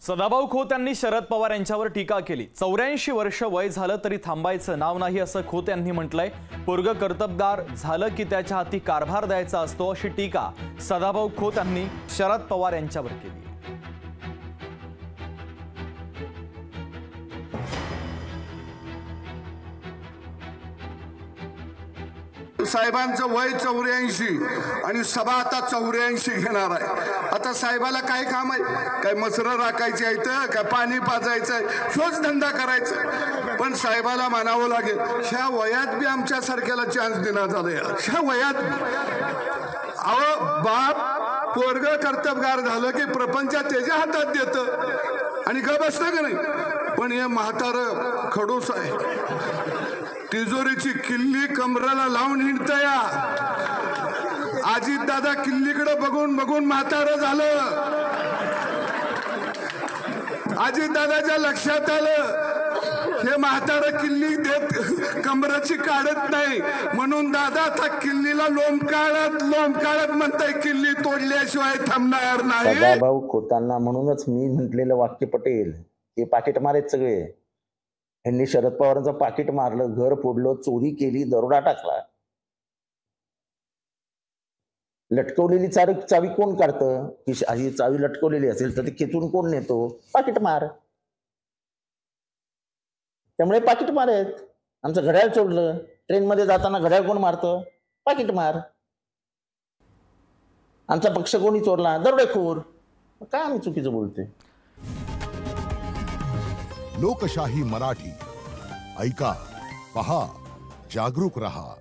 सदाभाऊ खोत यांनी शरद पवार यांच्यावर टीका केली। 84 वर्ष वय झालं तरी थांबायचं नाव नाही असं खोत यांनी म्हटलंय। पोरग कर्तबगार झालं की त्याच्या हाती कारभार द्यायचा असतो अशी टीका सदाभाऊ खोत यांनी शरद पवार यांच्यावर केली। साहेबांचं वय 84 आणि सभा आता 84 घेणार आहे। आता साहेबाला काय काम आहे? काय मसरं राखायची आहेत, काय पाणी पाजायचं, शोच धंदा करायचा। पण साहेबाला मानावं लागेल, ह्या वयात बी आमच्या सारख्याला चान्स देण्यात आलाय। ह्या वयात अहो बाप पोरग कर्तबगार झालं की प्रपंच त्याच्या हातात देतं आणि ग बसतं का नाही। पण हे म्हातारं खडूस आहे, तिजोरीची किल्ली कमराला लावून हिंडतया। अजित दादा किल्लीकडे बघून बघून म्हातारं झालं। अजित दादाच्या लक्षात आलं हे म्हातारं किल्ली देत कमराची काढत नाही, म्हणून दादा आता किल्लीला लोंबकाळत म्हणताय किल्ली तोडल्याशिवाय थांबणार नाही। सदाभाऊ खोतांना म्हणूनच मी म्हटलेलं वाक्य पटेल, हे पाकिट मारेत सगळे। यांनी शरद पवारांचं पाकिट मारलं, घर फोडलं, चोरी केली, दरोडा टाकला। लटकवलेली चावी कोण काढतं? की ही चावी लटकवलेली असेल तर ती खेचून कोण नेतो? पाकिट मार। त्यामुळे पाकिट मार आहेत। आमचं घड्याळ चोरलं, ट्रेन मध्ये जाताना घड्याळ कोण मारतं? पाकिट मार। आमचा पक्ष कोणी चोरला? दरोडेखोर। काय आम्ही चुकीचं बोलतोय? लोकशाही मराठी ऐका, पहा, जागरूक रहा।